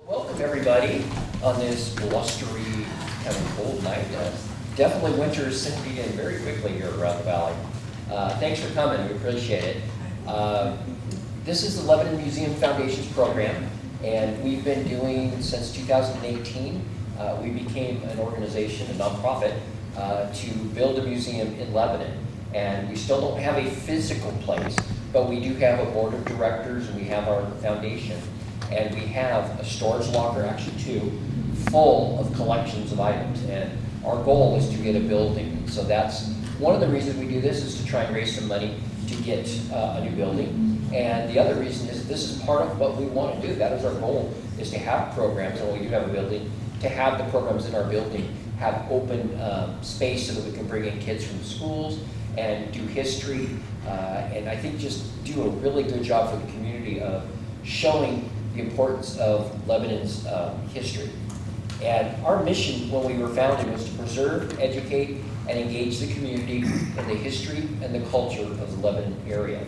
Welcome everybody on this blustery, kind of cold night. Definitely winter is sinking in very quickly here around the valley. Thanks for coming, we appreciate it. This is the Lebanon Museum Foundation's program, and we've been doing since 2018. We became an organization, a nonprofit, to build a museum in Lebanon. And we still don't have a physical place, but we do have a board of directors, and we have our foundation. And we have a storage locker, actually two, full of collections of items. And our goal is to get a building. So that's one of the reasons we do this, is to try and raise some money to get a new building. And the other reason is this is part of what we want to do. That is our goal, is to have programs, and when we do have a building, to have the programs in our building have open space so that we can bring in kids from the schools and do history. And I think just do a really good job for the community of showing the importance of Lebanon's history. And our mission when we were founded was to preserve, educate, and engage the community in the history and the culture of the Lebanon area.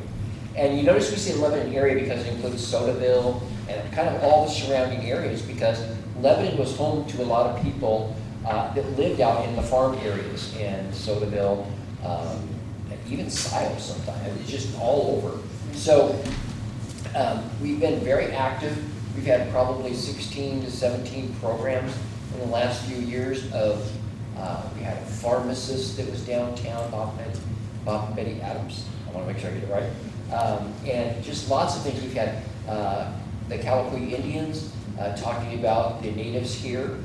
And you notice we say Lebanon area because it includes Sodaville and kind of all the surrounding areas, because Lebanon was home to a lot of people that lived out in the farm areas, and Sodaville, and even Siles sometimes. It's just all over. So we've been very active. We've had probably 16 to 17 programs in the last few years of, we had a pharmacist that was downtown, Bob and Betty Adams. I want to make sure I get it right. And just lots of things. We've had the Calico Indians talking about the natives here.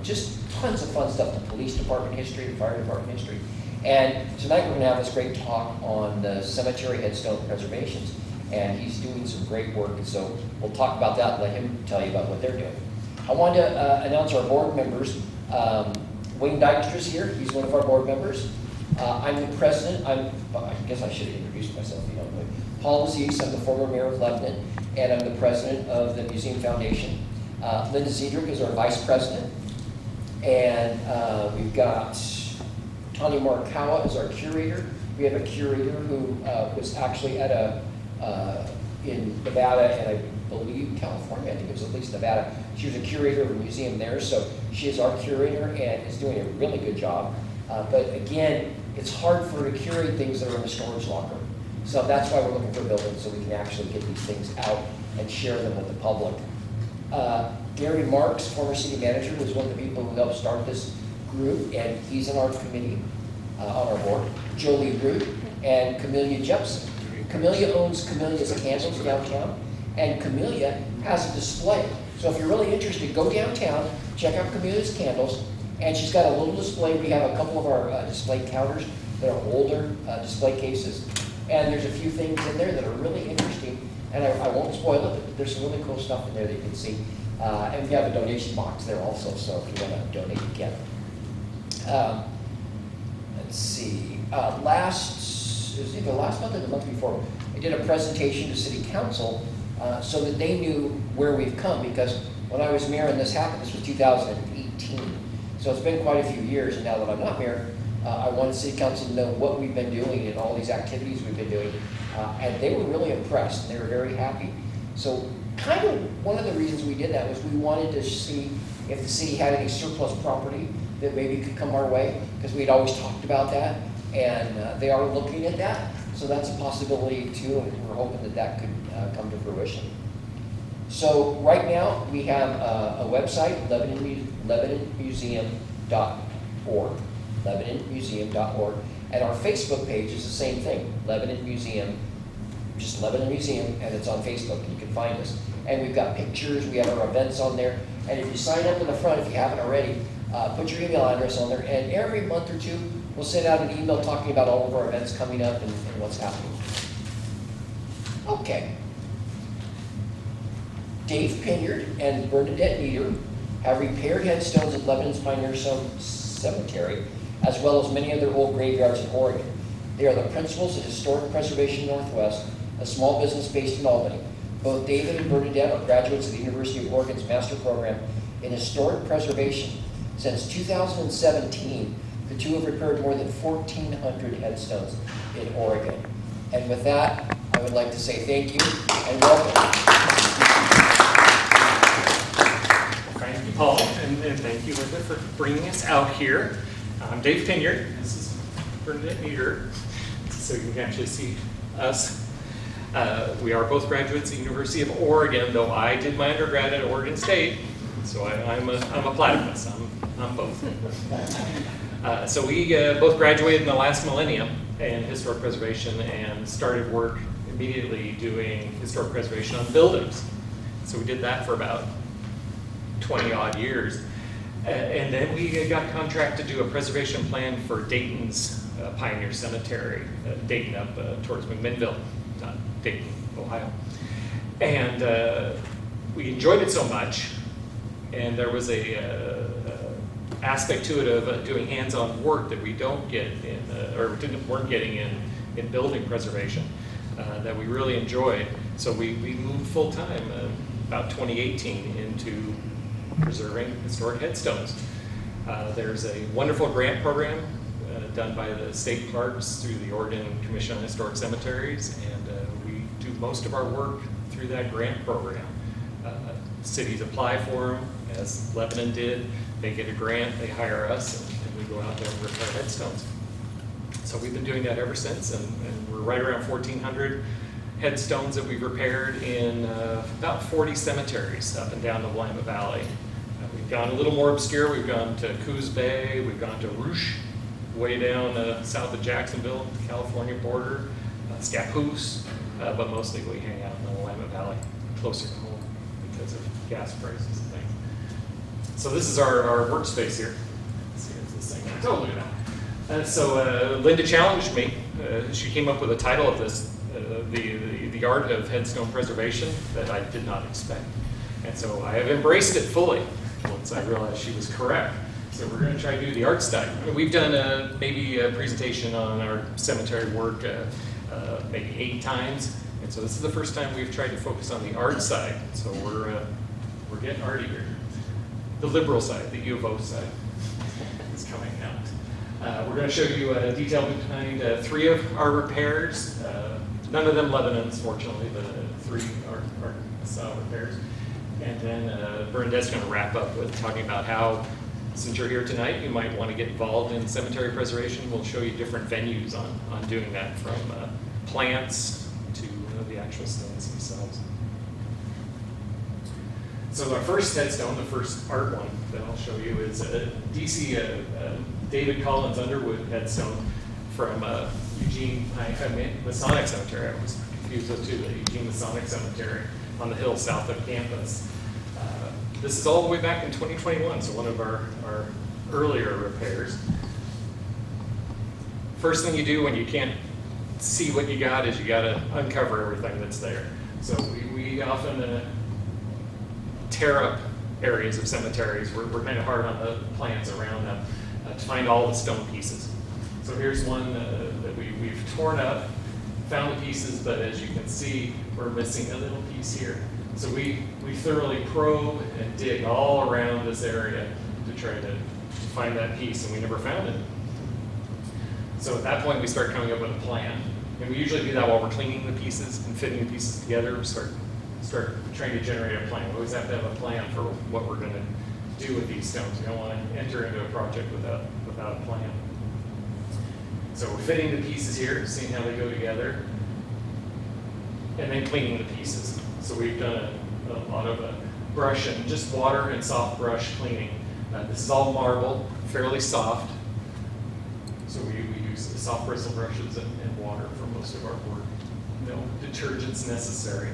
Just tons of fun stuff, the police department history, the fire department history. And tonight we're going to have this great talk on the cemetery headstone preservations. And he's doing some great work, and so we'll talk about that and let him tell you about what they're doing. I wanted to announce our board members. Wayne Dykstra's here. He's one of our board members. I'm the president. I guess I should have introduced myself. Paul Aziz, I'm the former mayor of Lebanon, and I'm the president of the Museum Foundation. Linda Zander is our vice president. And we've got Tanya Morikawa is our curator. We have a curator who was actually at in Nevada, and I believe California, I think it was at least Nevada. She was a curator of a museum there, so she is our curator and is doing a really good job. But again, it's hard for her to curate things that are in a storage locker. So that's why we're looking for a building, so we can actually get these things out and share them with the public. Gary Marks, former city manager, was one of the people who helped start this group, and he's in our committee on our board. Jolie Root and Camellia Jepson. Camellia owns Camelia's Candles downtown, and Camellia has a display. So if you're really interested, go downtown, check out Camelia's Candles, and she's got a little display. We have a couple of our display counters that are older display cases, and there's a few things in there that are really interesting, and I won't spoil it, but there's some really cool stuff in there that you can see. And we have a donation box there also, so if you want to donate, you can. Let's see, it was either last month or the month before, I did a presentation to City Council so that they knew where we've come, because when I was mayor and this happened, this was 2018. So it's been quite a few years, and now that I'm not mayor, I wanted City Council to know what we've been doing and all these activities we've been doing. And they were really impressed, and they were very happy. So kind of one of the reasons we did that was we wanted to see if the city had any surplus property that maybe could come our way, because we'd always talked about that. And they are looking at that, so that's a possibility too, and we're hoping that that could come to fruition. So right now we have a website, LebanonMuseum.org, LebanonMuseum.org, and our Facebook page is the same thing, Lebanon Museum, just Lebanon Museum, and it's on Facebook, and you can find us. And we've got pictures, we have our events on there, and if you sign up in the front, if you haven't already, put your email address on there, and every month or two, we'll send out an email talking about all of our events coming up and what's happening. Okay. Dave Pinyerd and Bernadette Niederer have repaired headstones at Lebanon's Pinyerd Cemetery, as well as many other old graveyards in Oregon. They are the principals at Historic Preservation Northwest, a small business based in Albany. Both David and Bernadette are graduates of the University of Oregon's Master Program in Historic Preservation. Since 2017, the two have repaired more than 1,400 headstones in Oregon. And with that, I would like to say thank you and welcome. Thank you, Paul, and thank you, Linda, for bringing us out here. I'm Dave Pinyerd. This is Bernadette Niederer, so you can actually see us. We are both graduates of the University of Oregon, though I did my undergrad at Oregon State, so I'm a platypus. I'm both. So we both graduated in the last millennium in historic preservation and started work immediately doing historic preservation on buildings. So we did that for about 20 odd years. And then we got a contract to do a preservation plan for Dayton's Pioneer Cemetery, Dayton up towards McMinnville, not Dayton, Ohio. And we enjoyed it so much, and there was a aspect to it of doing hands-on work that we don't get in, weren't getting in building preservation that we really enjoyed. So we moved full-time about 2018 into preserving historic headstones. There's a wonderful grant program done by the state parks through the Oregon Commission on Historic Cemeteries, and we do most of our work through that grant program. Cities apply for them, as Lebanon did. They get a grant, they hire us, and we go out there and repair headstones. So we've been doing that ever since, and we're right around 1,400 headstones that we've repaired in about 40 cemeteries up and down the Willamette Valley. We've gone a little more obscure. We've gone to Coos Bay, we've gone to Rouge, way down south of Jacksonville, the California border, Scappoose, but mostly we hang out in the Willamette Valley, closer to home because of gas prices and things. So this is our workspace here. Let's see if this thing works. Oh, look at that. So Linda challenged me. She came up with a title of this, the art of headstone preservation, that I did not expect. And so I have embraced it fully once I realized she was correct. So we're going to try to do the art side. I mean, we've done maybe a presentation on our cemetery work maybe 8 times. And so this is the first time we've tried to focus on the art side. So we're getting arty here. The liberal side, the U of O side, is coming out. We're going to show you a detail behind 3 of our repairs. None of them Lebanon's, fortunately, but 3 are style repairs. And then Bernadette's going to wrap up with talking about how, since you're here tonight, you might want to get involved in cemetery preservation. We'll show you different venues on doing that, from plants to the actual stones themselves. So our first headstone, the first art one that I'll show you, is a DC David Collins Underwood headstone from Eugene Masonic Cemetery. I was confused with the Eugene Masonic Cemetery on the hill south of campus. This is all the way back in 2021, so one of our earlier repairs. First thing you do when you can't see what you got is you got to uncover everything that's there. So we often tear up areas of cemeteries. We're kind of hard on the plans around them to find all the stone pieces. So here's one that we've torn up, found the pieces, but as you can see, we're missing a little piece here. So we thoroughly probe and dig all around this area to try to find that piece, and we never found it. So at that point, we start coming up with a plan. And we usually do that while we're cleaning the pieces and fitting the pieces together. We start trying to generate a plan. We always have to have a plan for what we're going to do with these stones. We don't want to enter into a project without a plan. So we're fitting the pieces here, seeing how they go together, and then cleaning the pieces. So we've done a lot of brush and just water and soft brush cleaning. This is all marble, fairly soft. So we use the soft bristle brushes and water for most of our work. No detergents necessary.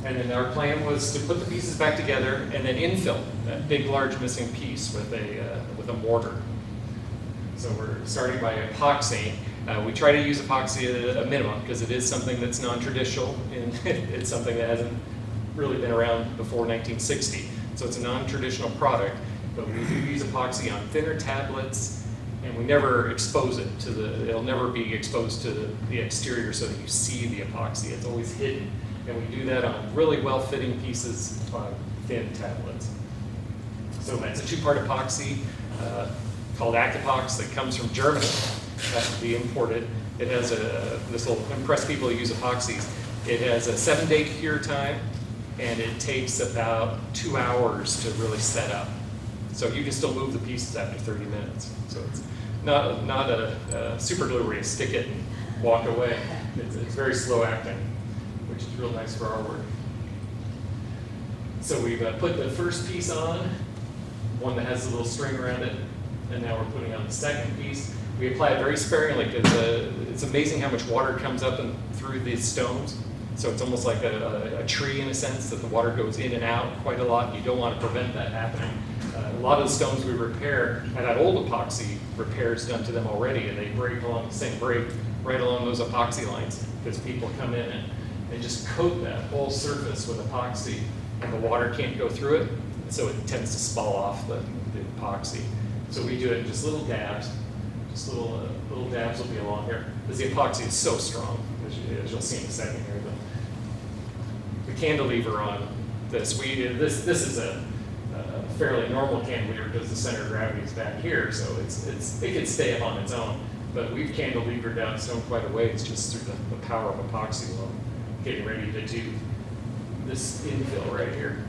And then our plan was to put the pieces back together and then infill that big, large missing piece with a mortar. So we're starting by epoxy. We try to use epoxy at a minimum because it is something that's non-traditional, and it's something that hasn't really been around before 1960. So it's a non-traditional product, but we do use epoxy on thinner tablets, and we never expose it to it'll never be exposed to the exterior so that you see the epoxy. It's always hidden. And we do that on really well-fitting pieces on thin tablets. So it's a 2-part epoxy called Actipox that comes from Germany. That can be imported. It has this will impress people who use epoxies. It has a 7-day cure time, and it takes about 2 hours to really set up. So you can still move the pieces after 30 minutes. So it's not a super glue where you stick it and walk away. It's very slow acting, which is real nice for our work. So we've put the first piece on, one that has a little string around it, and now we're putting on the second piece. We apply it very sparingly because it's amazing how much water comes up and through these stones. So it's almost like a tree in a sense, that the water goes in and out quite a lot. You don't want to prevent that happening. A lot of the stones we repair have had old epoxy repairs done to them already, and they break right along those epoxy lines because people come in and just coat that whole surface with epoxy, and the water can't go through it, and so it tends to spall off the epoxy. So we do it in just little dabs. Just little dabs will be along here because the epoxy is so strong, as you'll see in a second here. The cantilever on this, this is a fairly normal cantilever because the center of gravity is back here, so it can stay up on its own. But we've cantilevered down stone quite a ways just through the power of epoxy while getting ready to do this infill right here.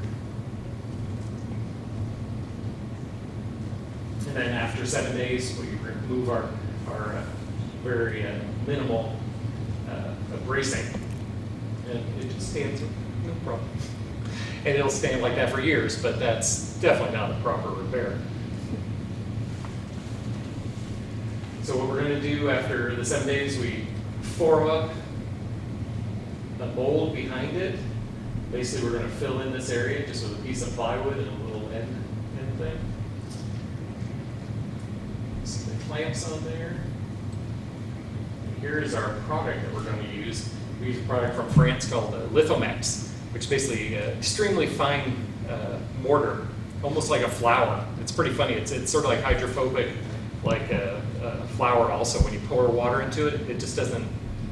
And then after 7 days, we remove our very minimal bracing, and it just stands, no problem. And it'll stand like that for years, but that's definitely not a proper repair. So what we're going to do after the 7 days, we form up a mold behind it. Basically, we're going to fill in this area just with a piece of plywood and a little end thing. See the clamps on there. And here's our product that we're going to use. We use a product from France called Lithomax, which is basically extremely fine mortar, almost like a flour. It's pretty funny. It's sort of like hydrophobic, like a flour also. When you pour water into it, it just doesn't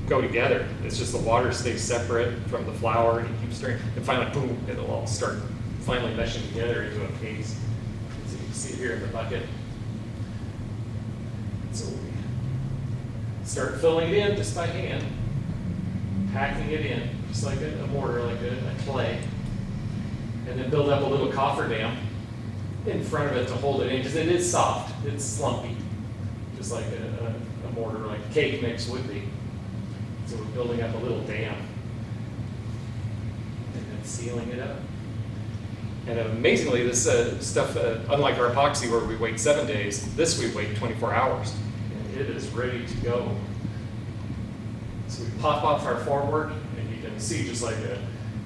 go together. It's just the water stays separate from the flour, and you keep stirring, and finally, boom, it'll all start finally meshing together into a paste. So you can see it here in the bucket. So we start filling it in just by hand, packing it in, just like a mortar, like a clay, and then build up a little cofferdam in front of it to hold it in, because it is soft, it's slumpy, just like a mortar, like a cake mix would be. So we're building up a little dam and then sealing it up. And amazingly, this stuff, unlike our epoxy where we wait 7 days, this we wait 24 hours. And it is ready to go. So we pop off our formwork, and you can see just like a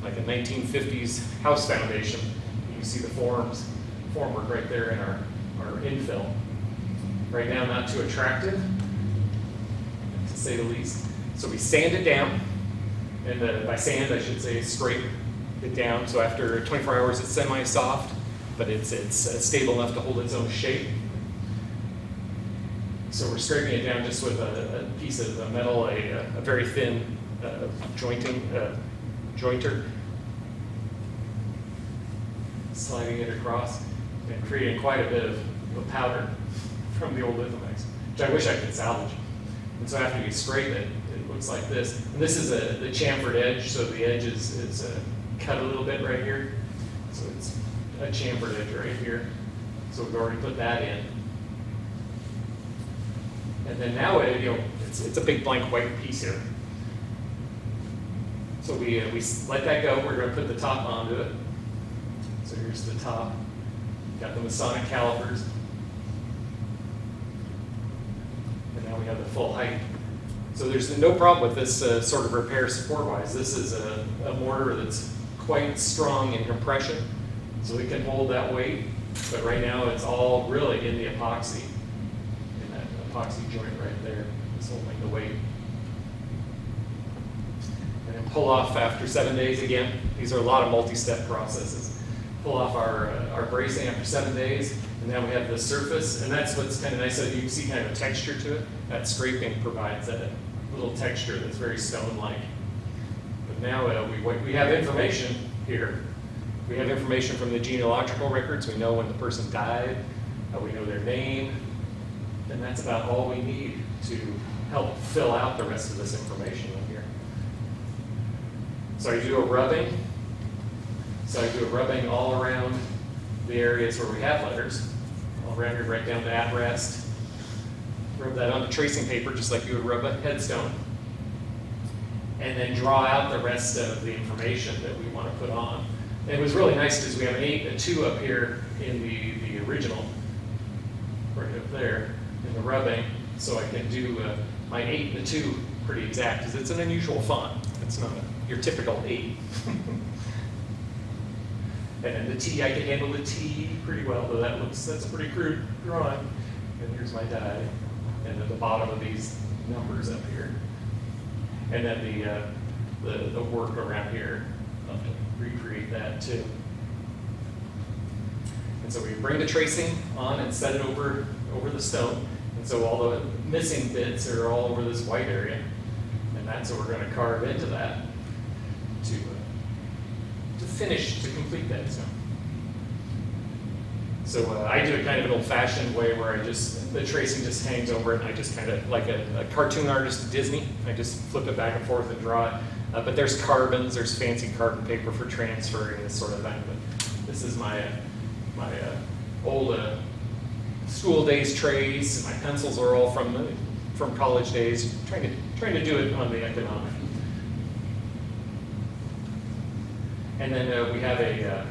1950s house foundation. You can see the formwork right there in our infill. Right now, not too attractive, to say the least. So we sand it down, and by sand I should say scrape it down. So after 24 hours it's semi-soft, but it's stable enough to hold its own shape. So we're scraping it down just with a piece of metal, a very thin jointer, sliding it across and creating quite a bit of powder from the old Lithomax, which I wish I could salvage. And so after you scrape it, it looks like this. And this is the chamfered edge, so the edge is cut a little bit right here. So it's a chamfered edge right here. So we've already put that in. And then now it's a big blank white piece here. So we let that go. We're going to put the top onto it. So here's the top. Got the Masonic calipers. And now we have the full height. So there's no problem with this sort of repair support-wise. This is a mortar that's quite strong in compression, so it can hold that weight. But right now it's all really in the epoxy, in that epoxy joint right there. It's holding the weight. And then pull off after 7 days again. These are a lot of multi-step processes. Pull off our bracing after 7 days, and now we have the surface, and that's what's kind of nice. So you can see kind of a texture to it. That scraping provides that little texture that's very stone-like. But now we have information here. We have information from the genealogical records. We know when the person died. We know their name. And that's about all we need to help fill out the rest of this information in here. So I do a rubbing. So I do a rubbing all around the areas where we have letters, all around here, right down to at rest. Rub that onto tracing paper just like you would rub a headstone. And then draw out the rest of the information that we want to put on. And it was really nice because we have an 8 and a 2 up here in the original, right up there in the rubbing. So I can do my 8 and the 2 pretty exact because it's an unusual font. It's not your typical 8. And then the T, I can handle the T pretty well, though that's a pretty crude drawing. And here's my die. And at the bottom of these numbers up here. And then the work around here, I'll have to recreate that too. And so we bring the tracing on and set it over the stone. And so all the missing bits are all over this white area. And that's what we're going to carve into that to finish, to complete that stone. So I do it kind of an old-fashioned way where the tracing just hangs over it, and I just kind of, like a cartoon artist at Disney, I just flip it back and forth and draw it. But there's carbons, there's fancy carbon paper for transferring this sort of thing. But this is my old school days trace, and my pencils are all from college days, trying to do it on the economic. And then we have a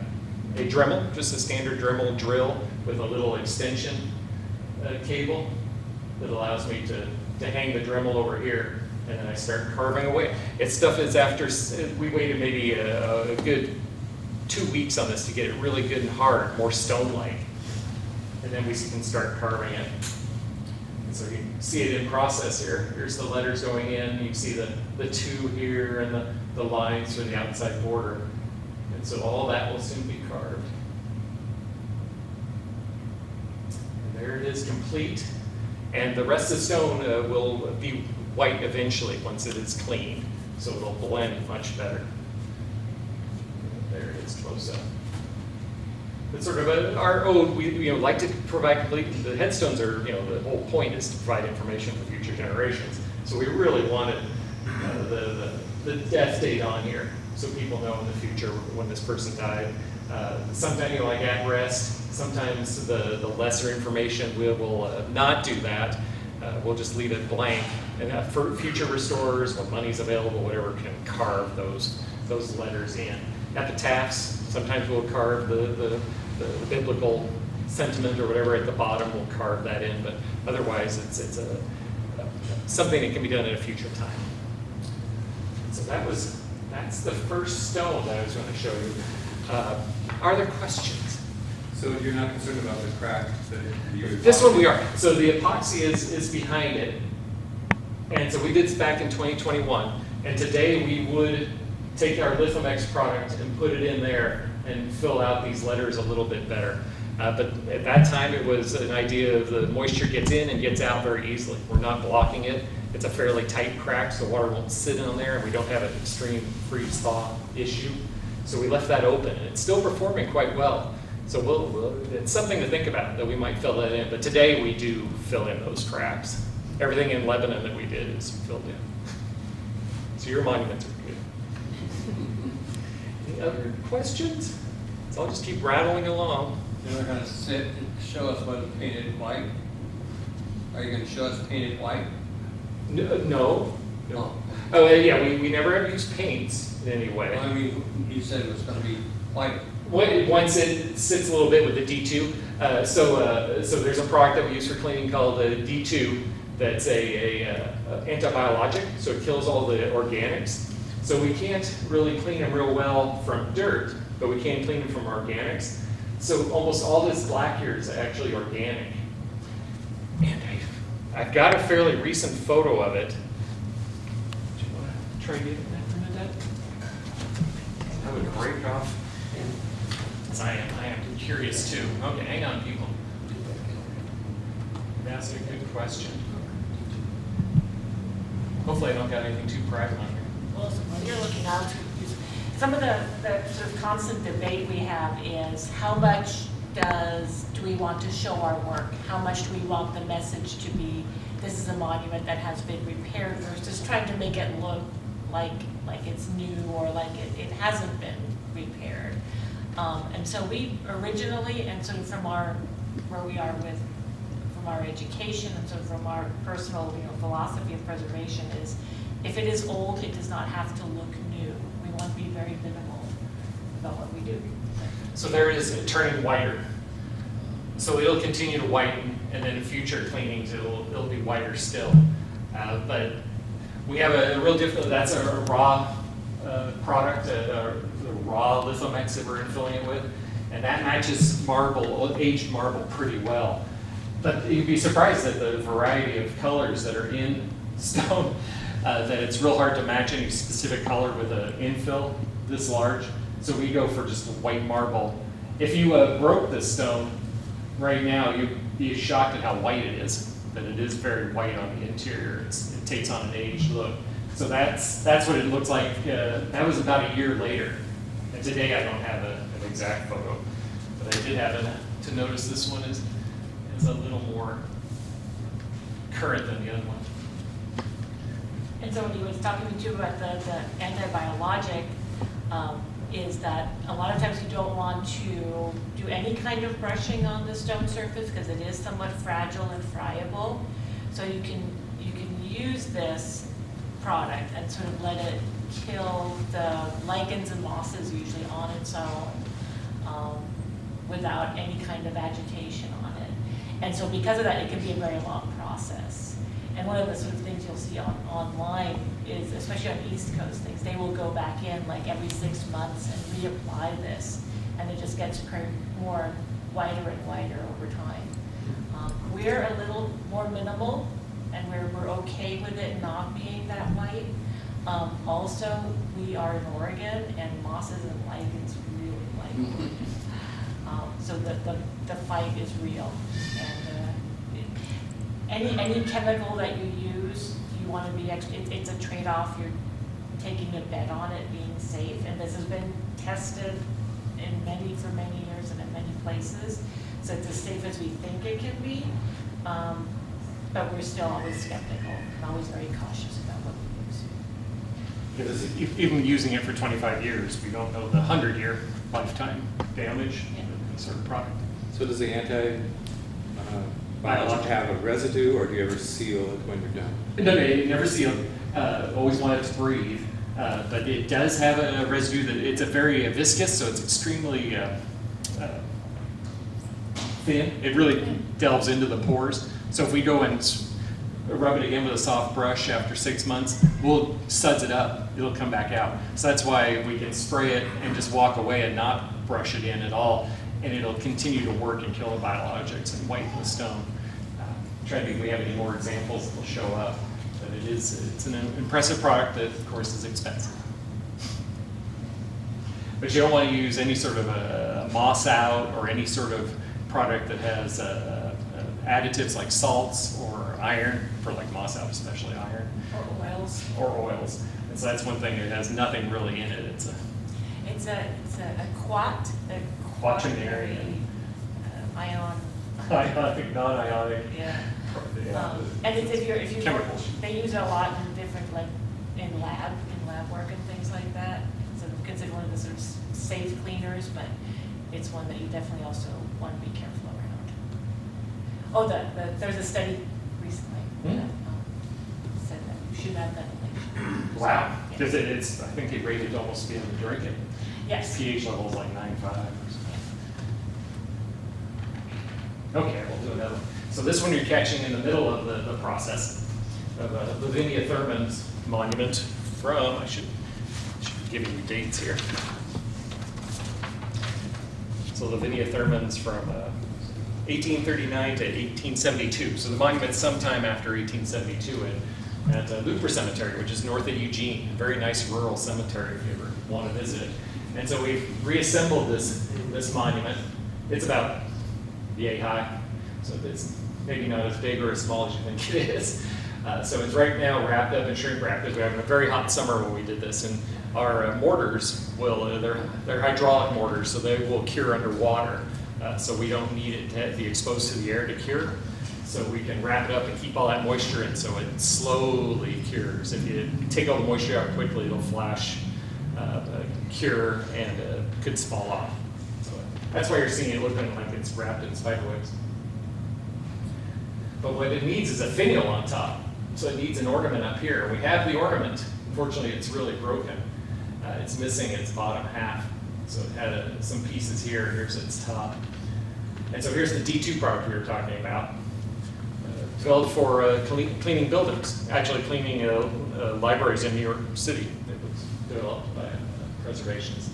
Dremel, just a standard Dremel drill with a little extension cable that allows me to hang the Dremel over here, and then I start carving away. Stuff is after, we waited maybe a good 2 weeks on this to get it really good and hard, more stone-like. And then we can start carving it. And so you can see it in process here. Here's the letters going in. You can see the 2 here and the lines for the outside border. And so all that will soon be carved. And there it is, complete. And the rest of the stone will be white eventually once it is cleaned. So it'll blend much better. There it is, close up. It's sort of our ode. We like to provide complete. The headstones are, the whole point is to provide information for future generations. So we really wanted the death date on here, so people know in the future when this person died. Sometimes, like at rest, sometimes the lesser information we will not do that. We'll just leave it blank, and for future restorers, when money's available, whatever, can carve those letters in. Epitaphs, sometimes we'll carve the biblical sentiment or whatever at the bottom. We'll carve that in, but otherwise, it's something that can be done at a future time. So that's the first stone that I was going to show you. Are there questions? So you're not concerned about the crack that you... This one we are. So the epoxy is behind it. And so we did this back in 2021. And today we would take our Lithomex product and put it in there and fill out these letters a little bit better. But at that time it was an idea of the moisture gets in and gets out very easily. We're not blocking it. It's a fairly tight crack, so water won't sit on there, and we don't have an extreme freeze-thaw issue. So we left that open, and it's still performing quite well. So it's something to think about, that we might fill that in. But today we do fill in those cracks. Everything in Lebanon that we did is filled in. So your monuments are good. Any other questions? So I'll just keep rattling along. You're going to sit and show us what is painted white? Are you going to show us painted white? No. Oh, yeah, we never have used paints in any way. Well, I mean, you said it was going to be white. Once it sits a little bit with the D2, so there's a product that we use for cleaning called D2 that's a antibiologic, so it kills all the organics. So we can't really clean them real well from dirt, but we can clean them from organics. So almost all this black here is actually organic. And I've got a fairly recent photo of it. Do you want to try getting that, Bernadette? I would break off. I am curious too. Okay, hang on, people. That's a good question. Hopefully I don't got anything too private on here. Well, when you're looking out, some of the sort of constant debate we have is how much do we want to show our work? How much do we want the message to be, this is a monument that has been repaired, versus trying to make it look like it's new or like it hasn't been repaired. And so we originally, and sort of from our, where we are with, from our education and sort of from our personal, philosophy of preservation is, if it is old, it does not have to look new. We want to be very minimal about what we do. So there is it turning whiter. So it'll continue to whiten, and then in future cleanings, it'll be whiter still. But we have a real different, that's a raw product, a raw lithomex that we're infilling it with, and that matches marble, aged marble pretty well. But you'd be surprised at the variety of colors that are in stone, that it's real hard to match any specific color with an infill this large. So we go for just a white marble. If you broke this stone right now, you'd be shocked at how white it is, that it is very white on the interior. It takes on an aged look. So that's what it looks like. That was about a year later. And today I don't have an exact photo, but I did happen to notice this one is a little more current than the other one. And so when he was talking to you about the anti-biologic, is that a lot of times you don't want to do any kind of brushing on the stone surface because it is somewhat fragile and friable. So you can use this product and sort of let it kill the lichens and mosses usually on its own without any kind of agitation on it. And so because of that, it can be a very long process. And one of the sort of things you'll see online is, especially on East Coast things, they will go back in like every 6 months and reapply this, and it just gets more whiter and whiter over time. We're a little more minimal, and we're okay with it not being that white. Also, we are in Oregon, and mosses and lichens really like Oregon. So the fight is real. And any chemical that you use, you want to be extra, it's a trade-off. You're taking a bet on it being safe, and this has been tested for many years and in many places. So it's as safe as we think it can be, but we're still always skeptical and always very cautious about what we use. Because even using it for 25 years, we don't know the 100-year lifetime damage of the sort of product. So does the biologic have a residue, or do you ever seal it when you're done? No, you never seal it. Always want it to breathe. But it does have a residue that it's a very viscous, so it's extremely thin. It really delves into the pores. So if we go and rub it again with a soft brush after 6 months, we'll suds it up. It'll come back out. So that's why we can spray it and just walk away and not brush it in at all, and it'll continue to work and kill the biologics and whiten the stone. Trying to think if we have any more examples that will show up. But it's an impressive product that, of course, is expensive. But you don't want to use any sort of a moss out or any sort of product that has additives like salts or iron, for like moss out, especially iron. Or oils. And so that's one thing, it has nothing really in it. It's a quaternary ion. Ionic, non-ionic. Yeah. Yeah. And it's if you Chemicals. they use it a lot in different, like in lab work and things like that. So it's considered one of the sort of safe cleaners, but it's one that you definitely also want to be careful around. Oh, there's a study recently that said that you should have ventilation. Wow. Yeah. Because it's, I think it rated almost to be able to drink it. Yes. pH level is like 9.5 or something. Okay, we'll do another one. So this one you're catching in the middle of the process of Lavinia Thurman's monument from, I should be giving you dates here. So Lavinia Thurman's from 1839 to 1872. So the monument's sometime after 1872 at Looper Cemetery, which is north of Eugene. A very nice rural cemetery if you ever want to visit it. And so we've reassembled this monument. It's about yay high, so it's maybe not as big or as small as you think it is. So it's right now wrapped up in shrink wrap because we have a very hot summer when we did this, and our mortars they're hydraulic mortars, so they will cure underwater. So we don't need it to be exposed to the air to cure. So we can wrap it up and keep all that moisture in, so it slowly cures. If you take all the moisture out quickly, it'll flash, cure, and could fall off. That's why you're seeing it looking like it's wrapped in spider webs. But what it needs is a finial on top. So it needs an ornament up here. We have the ornament. Unfortunately, it's really broken. It's missing its bottom half. So it had some pieces here. Here's its top. And so here's the D2 product we were talking about. Developed for cleaning buildings, actually cleaning libraries in New York City. It was developed by preservationists.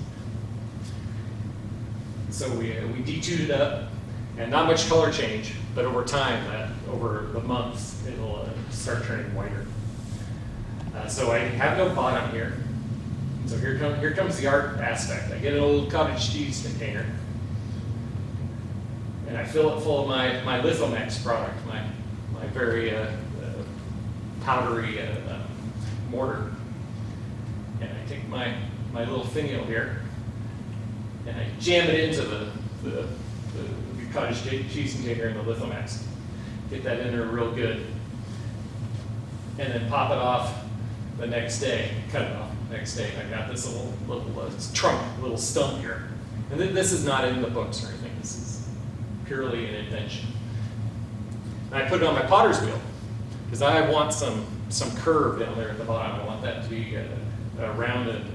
So we D2'd it up, and not much color change, but over time, over the months, it'll start turning whiter. So I have no bottom here. So here comes the art aspect. I get an old cottage cheese container, and I fill it full of my Lithomex product, my very powdery mortar. And I take my little finial here, and I jam it into the cottage cheese container in the Lithomex. Get that in there real good. And then pop it off the next day, cut it off the next day. I got this little trunk, little stump here. And this is not in the books or anything. This is purely an invention. And I put it on my potter's wheel because I want some curve down there at the bottom. I want that to be rounded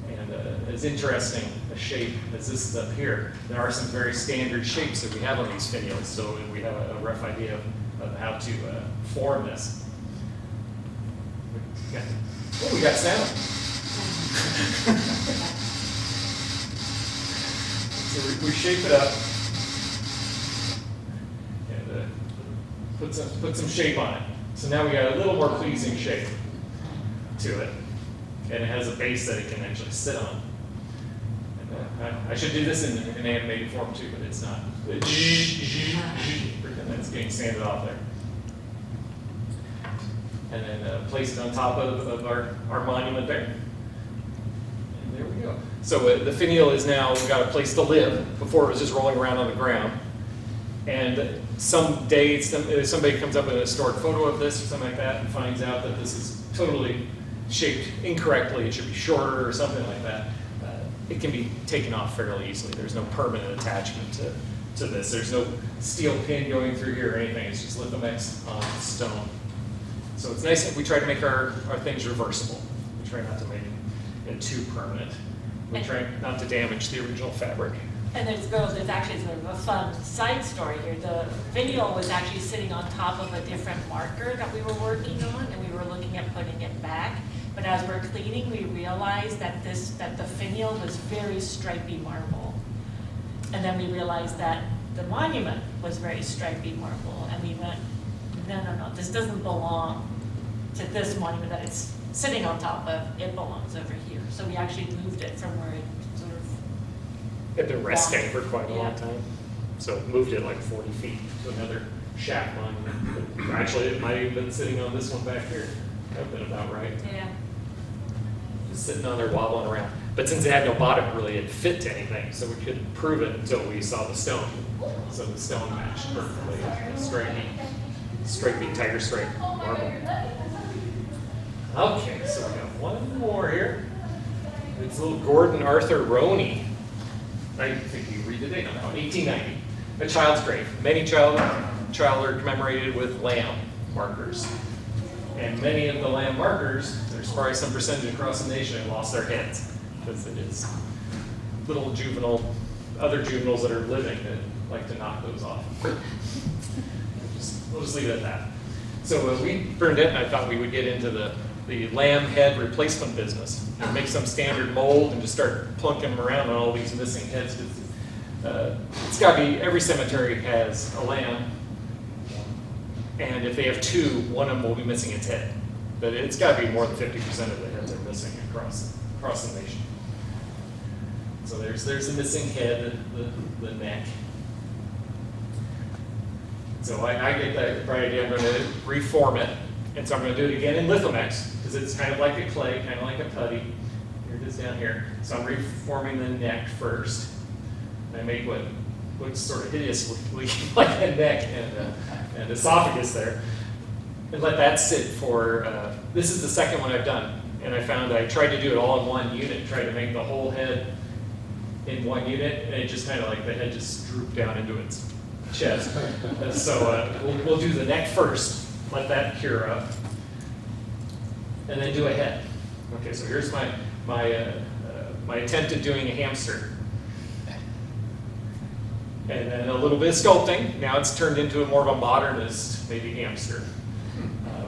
and as interesting a shape as this is up here. There are some very standard shapes that we have on these finials, so we have a rough idea of how to form this. Oh, we got sound. So we shape it up and put some shape on it. So now we got a little more pleasing shape to it, and it has a base that it can actually sit on. And, I should do this in an animated form too, but it's not. Pretend that's getting sanded off there. And then place it on top of our monument there. And there we go. So the finial is now got a place to live. Before it was just rolling around on the ground. And someday somebody comes up with a historic photo of this or something like that and finds out that this is totally shaped incorrectly, it should be shorter or something like that. It can be taken off fairly easily. There's no permanent attachment to this. There's no steel pin going through here or anything. It's just Lithomex on stone. So it's nice that we try to make our things reversible. We try not to make it too permanent. We try not to damage the original fabric. And there's actually sort of a fun side story here. The finial was actually sitting on top of a different marker that we were working on, and we were looking at putting it back. But as we're cleaning, we realized that the finial was very stripy marble. And then we realized that the monument was very stripy marble, and we went, no, this doesn't belong to this monument that it's sitting on top of. It belongs over here. So we actually moved it from where it sort of It's been resting for quite a long Yeah. time. So moved it like 40 feet to another shack monument. Actually, it might have even been sitting on this one back here. That would have been about right. Yeah. Just sitting on there wobbling around. But since it had no bottom, it really didn't fit to anything, so we couldn't prove it until we saw the stone. So the stone matched perfectly, stripy tiger stripe marble. Okay, so we got one more here. It's little Gordon Arthur Roney. I think you read the date on that one, 1890. A child's grave. Many child are commemorated with lamb markers. And many of the lamb markers, there's probably some percentage across the nation that lost their heads, because it is little other juveniles that are living that like to knock those off. We'll just leave it at that. So Bernadette and I thought we would get into the lamb head replacement business and make some standard mold and just start plunking them around on all these missing heads. It's got to be, every cemetery has a lamb, and if they have two, one of them will be missing its head. But it's got to be more than 50% of the heads are missing across the nation. So there's the missing head, the neck. So I get that bright idea. I'm going to reform it, and so I'm going to do it again in Lithomex, because it's kind of like a clay, kind of like a putty. Here it is down here. So I'm reforming the neck first. And I make what looks sort of hideously like a neck and esophagus there, and let that sit for, this is the second one I've done. And I found I tried to do it all in one unit, tried to make the whole head in one unit, and it just kind of like the head just drooped down into its chest. So we'll do the neck first, let that cure up, and then do a head. Okay, so here's my attempt at doing a hamster. And then a little bit of sculpting. Now it's turned into a more of a modernist, maybe hamster.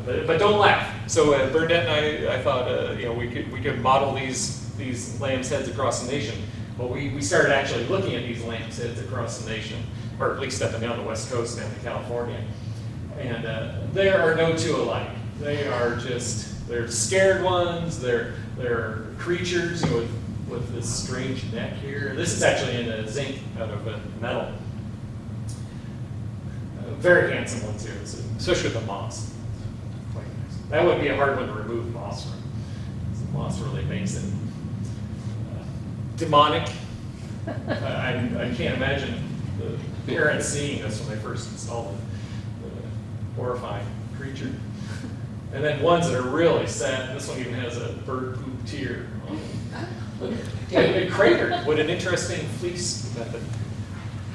But don't laugh. So Bernadette and I thought we could model these lambs' heads across the nation. Well, we started actually looking at these lambs' heads across the nation, or at least up and down the West Coast down to California. And there are no two alike. They're scared ones. They're creatures with this strange neck here. This is actually in a zinc out of a metal. Very handsome ones here, especially with the moss. Quite nice. That would be a hard one to remove moss from. The moss really makes it demonic. I can't imagine the parents seeing this when they first installed the horrifying creature. And then ones that are really sad. This one even has a bird poop tear on it. And cratered with an interesting fleece method.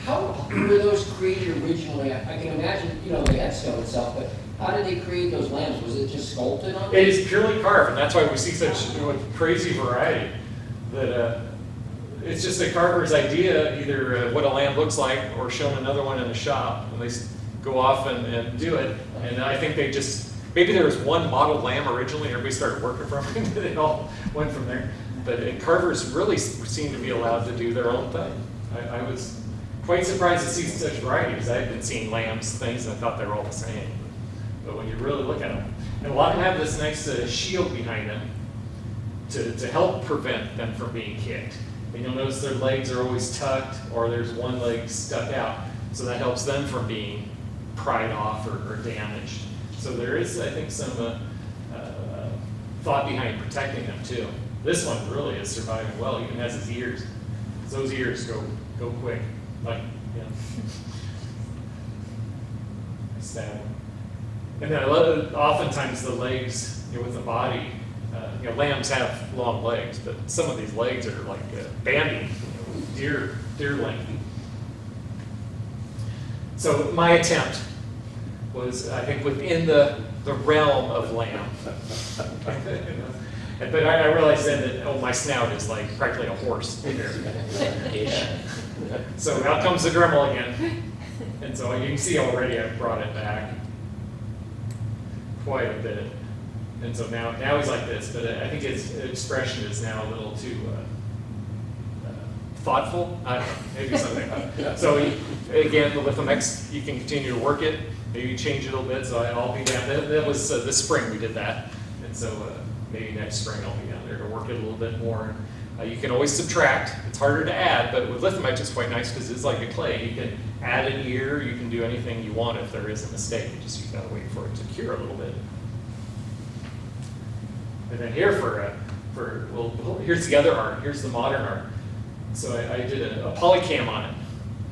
How were those created originally? I can imagine, the headstone itself, but how did they create those lambs? Was it just sculpted on It it? is purely carved, and that's why we see such crazy variety. That it's just a carver's idea, either what a lamb looks like, or shown another one in the shop, and they go off and do it. And I think they just maybe there was one model lamb originally, and everybody started working from it, and they all went from there. But carvers really seem to be allowed to do their own thing. I was quite surprised to see such variety, because I had been seeing lambs things and I thought they were all the same. But when you really look at them, and a lot of them have this nice shield behind them to help prevent them from being kicked. And you'll notice their legs are always tucked, or there's one leg stuck out, so that helps them from being pried off or damaged. So there is, I think, some thought behind protecting them too. This one really is surviving well. It even has his ears. Those ears go quick, like stab him. And then oftentimes the legs, with the body, lambs have long legs, but some of these legs are like bandy, deer length. So my attempt was, I think, within the realm of lamb. But I realized then that, my snout is like practically a horse. So out comes the Dremel again. And so you can see already I've brought it back quite a bit. And so now he's like this, but I think his expression is now a little too thoughtful. I don't know, maybe something like that. So again, the Lithomex, you can continue to work it, maybe change it a little bit, so I'll be down. That was this spring we did that. And so maybe next spring I'll be down there to work it a little bit more. You can always subtract. It's harder to add, but with Lithomex it's quite nice because it's like a clay. You can add an ear, you can do anything you want if there is a mistake. You gotta wait for it to cure a little bit. And then here here's the other art. Here's the modern art. So I did a polycam on it.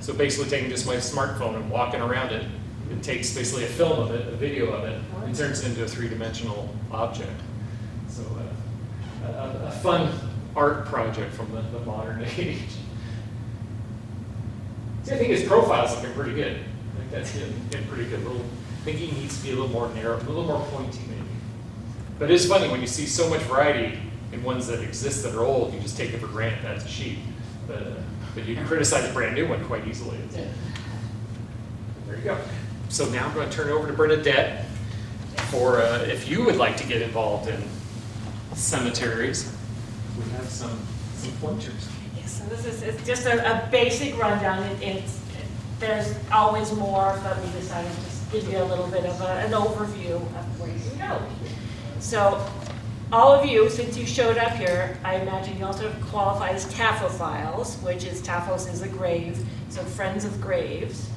So basically taking just my smartphone and walking around it. It takes basically a film of it, a video of it, and turns it into a three-dimensional object. So a fun art project from the modern age. See, I think his profile's looking pretty good. I think that's getting pretty good. I think he needs to be a little more narrow, a little more pointy maybe. But it's funny when you see so much variety in ones that exist that are old, you just take it for granted that's a sheep. But you can criticize a brand new one quite easily. There you go. So now I'm going to turn it over to Bernadette for if you would like to get involved in cemeteries. We have some pointers. Yes, so it's just a basic rundown. There's always more, but we decided to just give you a little bit of an overview of where you can go. So all of you, since you showed up here, I imagine you also qualify as taphophiles, which is taphos is a grave, so friends of graves.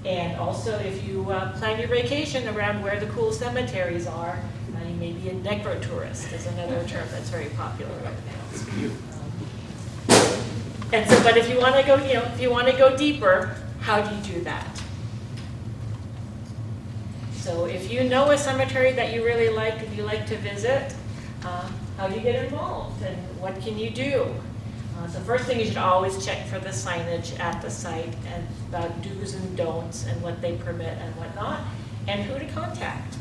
And also, if you plan your vacation around where the cool cemeteries are, you may be a necrotourist, is another term that's very popular right now. And so, but if you want to go, if you want to go deeper, how do you do that? So, if you know a cemetery that you really like, if you like to visit, how do you get involved, and what can you do? So first thing, you should always check for the signage at the site and about do's and don'ts and what they permit and whatnot, and who to contact.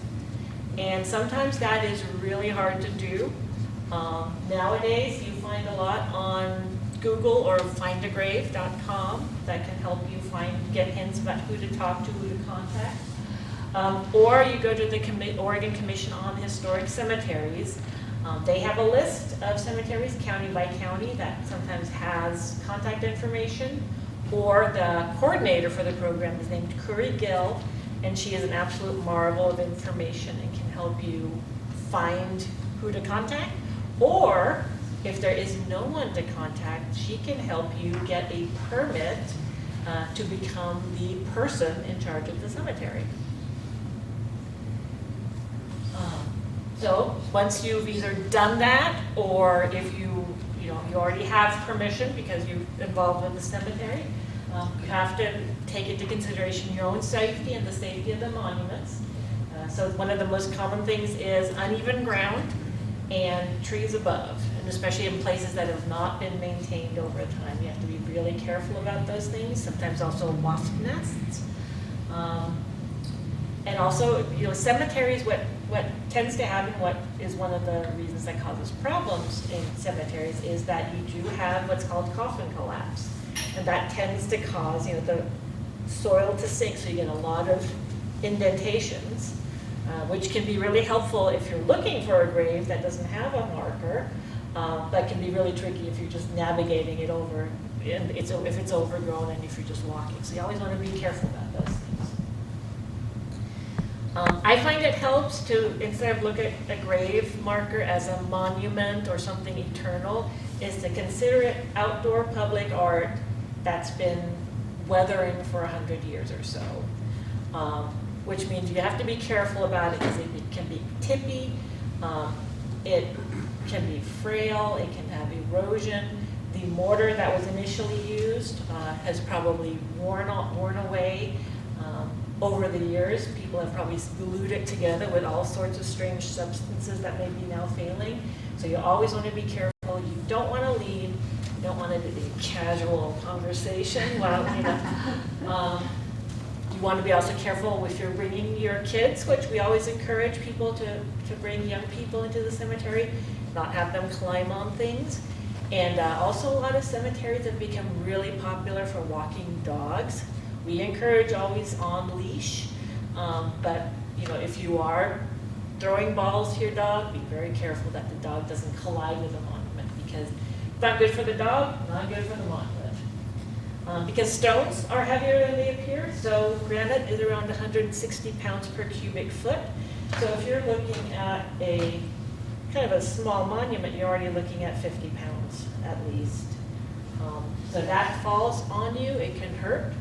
And sometimes that is really hard to do. Nowadays, you find a lot on Google or findagrave.com that can help you get hints about who to talk to, who to contact. Or you go to the Oregon Commission on Historic Cemeteries. They have a list of cemeteries county by county that sometimes has contact information, or the coordinator for the program is named Curry Gill, and she is an absolute marvel of information and can help you find who to contact. Or if there is no one to contact, she can help you get a permit to become the person in charge of the cemetery. So once you've either done that, or if you already have permission because you're involved with the cemetery, you have to take into consideration your own safety and the safety of the monuments. So one of the most common things is uneven ground and trees above, and especially in places that have not been maintained over time. You have to be really careful about those things. Sometimes also wasp nests. And also, cemeteries, what tends to happen, what is one of the reasons that causes problems in cemeteries, is that you do have what's called coffin collapse. And that tends to cause, the soil to sink, so you get a lot of indentations, which can be really helpful if you're looking for a grave that doesn't have a marker. That can be really tricky if you're just navigating it over, and if it's overgrown and if you're just walking. So you always want to be careful about those things. I find it helps to, instead of look at a grave marker as a monument or something eternal, is to consider it outdoor public art that's been weathering for 100 years or so. Which means you have to be careful about it because it can be tippy, it can be frail, it can have erosion. The mortar that was initially used has probably worn away. Over the years, people have probably glued it together with all sorts of strange substances that may be now failing. So you always want to be careful. You don't want to lead. You don't want it to be a casual conversation. Well, you want to be also careful if you're bringing your kids, which we always encourage people to bring young people into the cemetery, not have them climb on things. And also a lot of cemeteries have become really popular for walking dogs. We encourage always on leash, but if you are throwing balls to your dog, be very careful that the dog doesn't collide with the monument, because it's not good for the dog, not good for the monument. Because stones are heavier than they appear, so granite is around 160 pounds per cubic foot. So if you're looking at a kind of a small monument, you're already looking at 50 pounds at least. So that falls on you, it can hurt.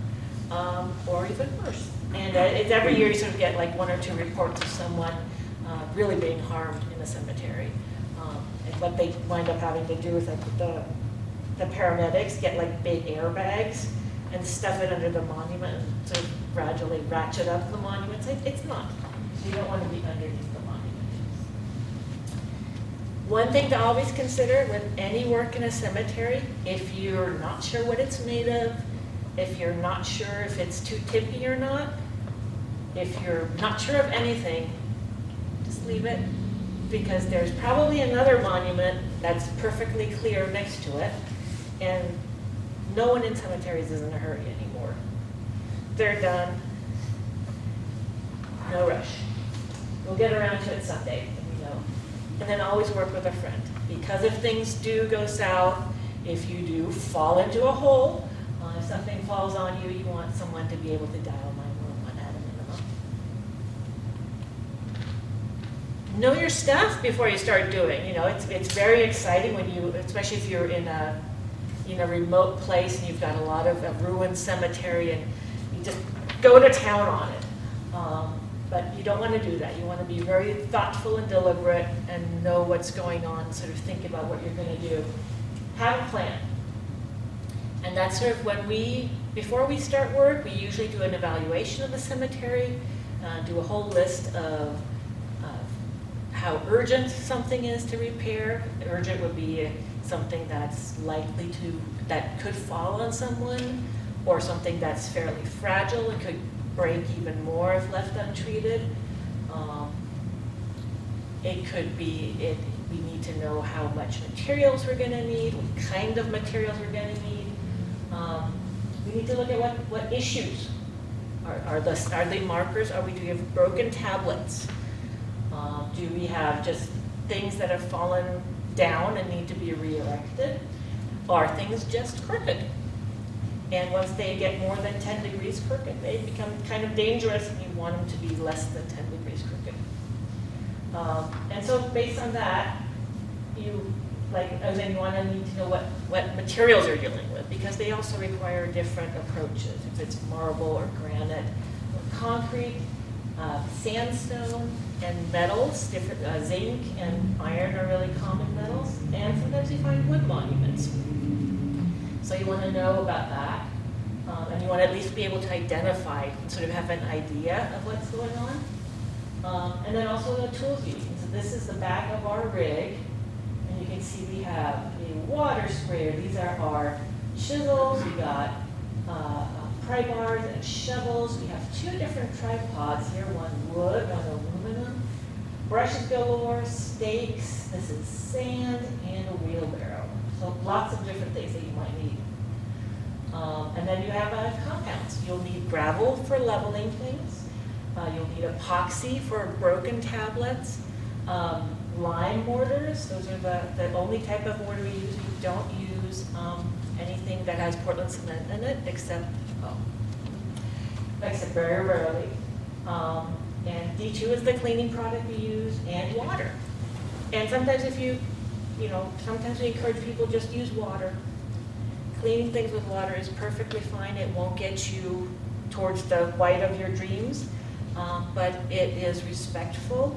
Or even worse. And it's every year you sort of get like 1 or 2 reports of someone really being harmed in a cemetery. And what they wind up having to do is like the paramedics get like big airbags and stuff it under the monument and sort of gradually ratchet up the monument. It's not. You don't want to be underneath the monument. One thing to always consider with any work in a cemetery, if you're not sure what it's made of, if you're not sure if it's too tippy or not, if you're not sure of anything, just leave it, because there's probably another monument that's perfectly clear next to it, and no one in cemeteries is in a hurry anymore. They're done. No rush. We'll get around to it someday, And then always work with a friend, because if things do go south, if you do fall into a hole, if something falls on you, you want someone to be able to dial 911 at a minimum. Know your stuff before you start doing. It's very exciting when especially if you're in a remote place and you've got a lot of a ruined cemetery and you just go to town on it. But you don't want to do that. You want to be very thoughtful and deliberate and know what's going on, sort of think about what you're going to do. Have a plan. And that's sort of before we start work, we usually do an evaluation of the cemetery, do a whole list of how urgent something is to repair. Urgent would be something that's likely to, that could fall on someone, or something that's fairly fragile and could break even more if left untreated. It could be, we need to know how much materials we're gonna need, what kind of materials we're gonna need. We need to look at what issues are they markers? Do we have broken tablets? Do we have just things that have fallen down and need to be re-erected? Are things just crooked? And once they get more than 10 degrees crooked, they become kind of dangerous, and you want them to be less than 10 degrees crooked. And so based on that, and then you want to need to know what materials you're dealing with, because they also require different approaches. If it's marble or granite or concrete, sandstone and metals, different zinc and iron are really common metals, and sometimes you find wood monuments. So you want to know about that, and you want to at least be able to identify and sort of have an idea of what's going on. And then also the tools used. So this is the back of our rig, and you can see we have a water sprayer. These are our chisels. We got pry bars and shovels. We have 2 different tripods here, one wood, one aluminum. Brushes galore, stakes. This is sand and a wheelbarrow. So lots of different things that you might need. And then you have compounds. You'll need gravel for leveling things. You'll need epoxy for broken tablets. Lime mortars, those are the only type of mortar we use. We don't use anything that has Portland cement in it, except very rarely. And D2 is the cleaning product we use, and water. And sometimes sometimes we encourage people just use water. Cleaning things with water is perfectly fine. It won't get you towards the white of your dreams, but it is respectful,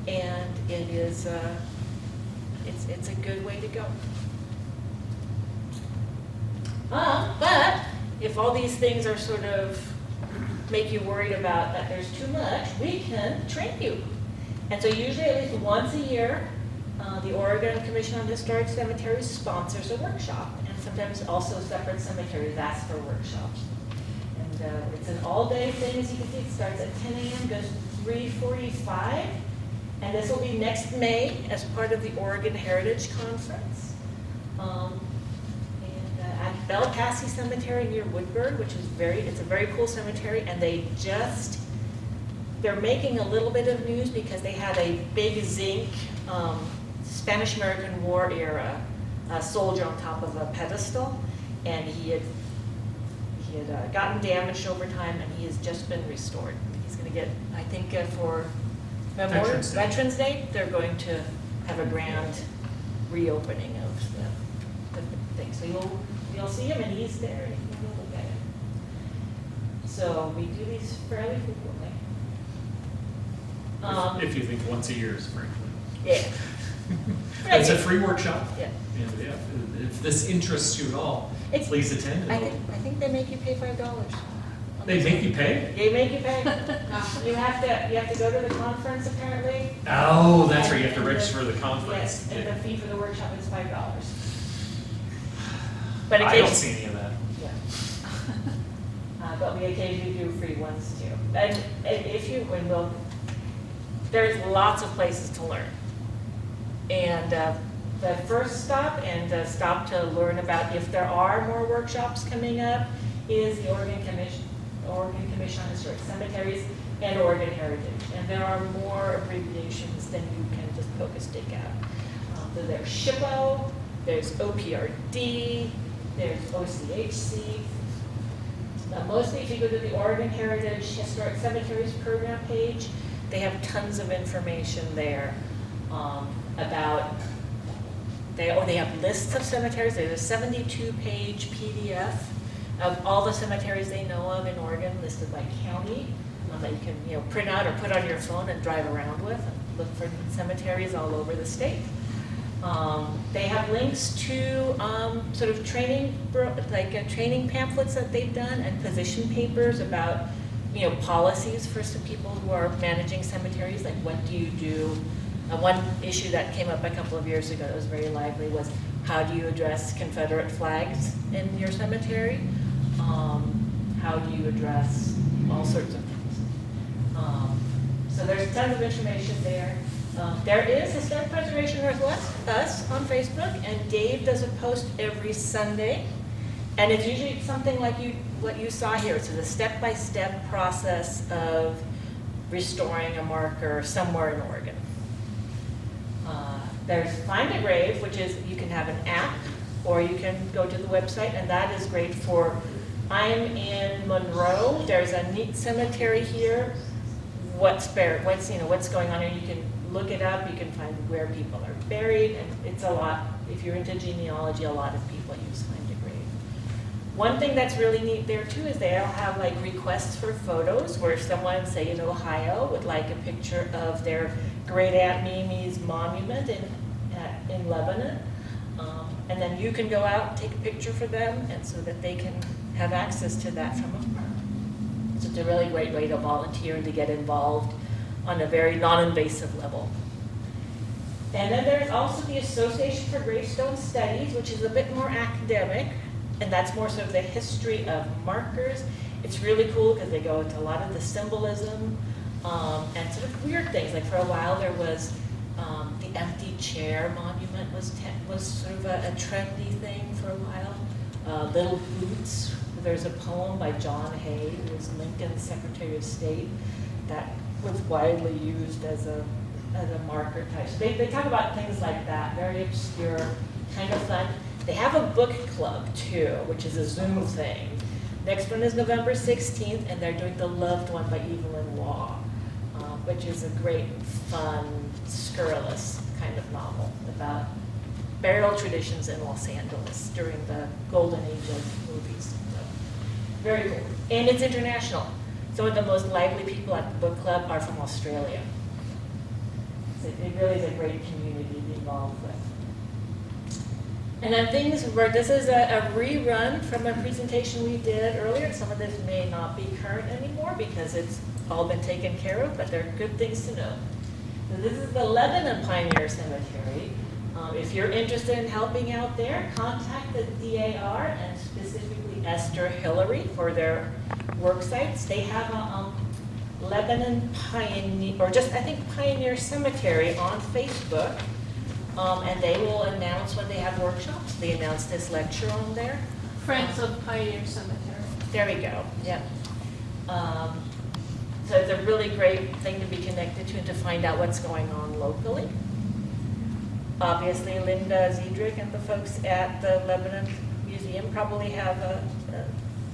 and it is it's a good way to go. But if all these things are sort of make you worried about that there's too much, we can train you. And so usually at least once a year, the Oregon Commission on Historic Cemeteries sponsors a workshop, and sometimes also separate cemeteries ask for workshops. And it's an all-day thing, as you can see. It starts at 10 a.m., goes 3:45, and this will be next May as part of the Oregon Heritage Conference. At Belcassie Cemetery near Woodburn, which is it's a very cool cemetery, and they're making a little bit of news because they had a big zinc Spanish-American War era soldier on top of a pedestal, and he had gotten damaged over time, and he has just been restored. He's going to get, I think, for Veterans Day, they're going to have a grand reopening of the thing. So you'll see him, and he's there, and you'll look at it. So we do these fairly frequently. If you think once a year is frankly. Yeah. It's a free workshop. Yeah. And if this interests you at all, please attend. I think they make you pay $5. They make you pay? They make you pay. You have to go to the conference apparently. Oh, that's right. You have to register for the conference. Yes, and the fee for the workshop is $5. But I don't see any of that. Yeah. But we occasionally do free ones too. And there's lots of places to learn. And the first stop to learn about if there are more workshops coming up is the Oregon Commission on Historic Cemeteries and Oregon Heritage. And there are more abbreviations than you can just poke a stick at. So there's SHPO, there's OPRD, there's OCHC. Mostly if you go to the Oregon Heritage Historic Cemeteries program page, they have tons of information there about, they have lists of cemeteries. There's a 72-page PDF of all the cemeteries they know of in Oregon, listed by county, that you can print out or put on your phone and drive around with and look for cemeteries all over the state. They have links to sort of training, training pamphlets that they've done, and position papers about policies for some people who are managing cemeteries, like what do you do One issue that came up a couple of years ago that was very lively was how do you address Confederate flags in your cemetery? How do you address all sorts of things? So there's tons of information there. There is Historic Preservation Northwest, us, on Facebook, and Dave does a post every Sunday. And it's usually something like what you saw here. It's a step-by-step process of restoring a marker somewhere in Oregon. There's Find a Grave, which is you can have an app or you can go to the website, and that is great for, I'm in Monroe, there's a neat cemetery here, what's buried, what's going on, and you can look it up, you can find where people are buried, and it's a lot, if you're into genealogy, a lot of people use Find a Grave. One thing that's really neat there too is they'll have like requests for photos where someone, say in Ohio, would like a picture of their great Aunt Mimi's monument in Lebanon. And then you can go out and take a picture for them and so that they can have access to that from afar. So it's a really great way to volunteer and to get involved on a very non-invasive level. And then there's also the Association for Gravestone Studies, which is a bit more academic, and that's more sort of the history of markers. It's really cool because they go into a lot of the symbolism and sort of weird things. Like for a while there was the empty chair monument was sort of a trendy thing for a while. Little Boots, there's a poem by John Hay, who was Lincoln's Secretary of State, that was widely used as a marker type. So they talk about things like that, very obscure, kind of fun. They have a book club too, which is a Zoom thing. Next one is November 16th, and they're doing The Loved One by Evelyn Waugh, which is a great, fun, scurrilous kind of novel about burial traditions in Los Angeles during the golden age of movies. So, very cool. And it's international. Some of the most lively people at the book club are from Australia. So it really is a great community to be involved with. And then things where this is a rerun from a presentation we did earlier. Some of this may not be current anymore because it's all been taken care of, but they're good things to know. So this is the Lebanon Pioneer Cemetery. If you're interested in helping out there, contact the DAR and specifically Esther Hillary for their work sites. They have a Lebanon Pioneer, or just I think Pioneer Cemetery on Facebook. And they will announce when they have workshops. They announced this lecture on there. Friends of Pioneer Cemetery. There we go, yeah. So it's a really great thing to be connected to and to find out what's going on locally. Obviously, Linda Ziedrich and the folks at the Lebanon Museum probably have a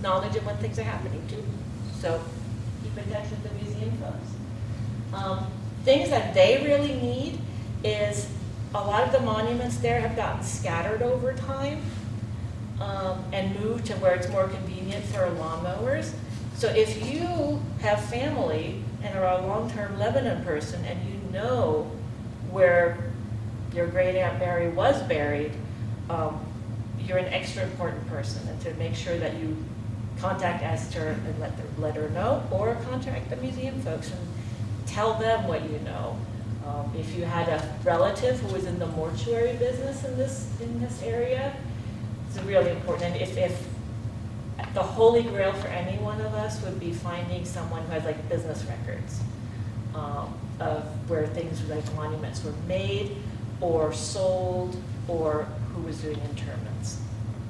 knowledge of when things are happening too. So keep in touch with the museum folks. Things that they really need is a lot of the monuments there have gotten scattered over time and moved to where it's more convenient for lawnmowers. So if you have family and are a long-term Lebanon person and you know where your great Aunt Mary was buried, you're an extra important person. And to make sure that you contact Esther and let her know, or contact the museum folks and tell them what you know. If you had a relative who was in the mortuary business in this area, it's really important. And if the holy grail for any one of us would be finding someone who has like business records of where things like monuments were made or sold or who was doing interments.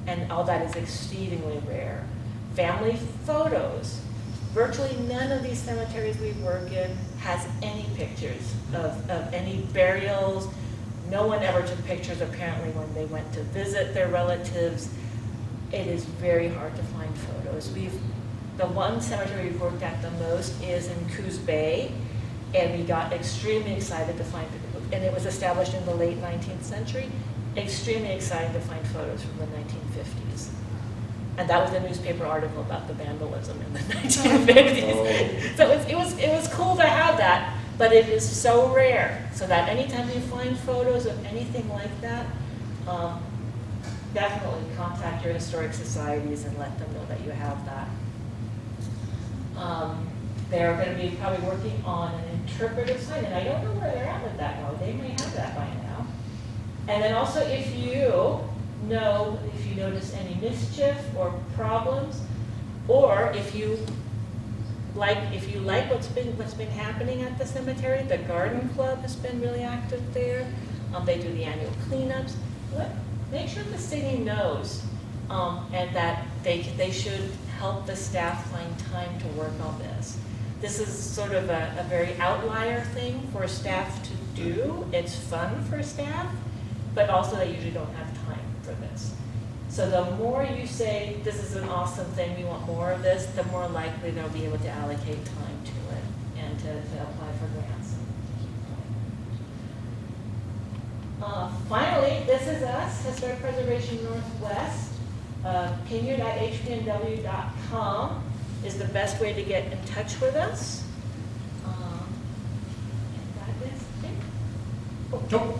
And all that is exceedingly rare. Family photos. Virtually none of these cemeteries we work in has any pictures of any burials. No one ever took pictures apparently when they went to visit their relatives. It is very hard to find photos. The one cemetery we've worked at the most is in Coos Bay, and we got extremely excited to find, and it was established in the late 19th century, extremely excited to find photos from the 1950s. And that was a newspaper article about the vandalism in the 1950s. Oh. So it was cool to have that, but it is so rare. So that anytime you find photos of anything like that, definitely contact your historic societies and let them know that you have that. They're going to be probably working on an interpretive sign, and I don't know where they're at with that now. They may And then also if you notice any mischief or problems, or if you like what's been happening at the cemetery, the garden club has been really active there. They do the annual cleanups. Make sure the city knows, and that they should help the staff find time to work on this. This is sort of a very outlier thing for staff to do. It's fun for staff, but also they usually don't have time for this. So the more you say, this is an awesome thing, we want more of this, the more likely they'll be able to allocate time to it and to apply for grants. Finally, this is us, Historic Preservation Northwest. Pinyerd at hpnw.com is the best way to get in touch with us. And that is it. Oh. Nope.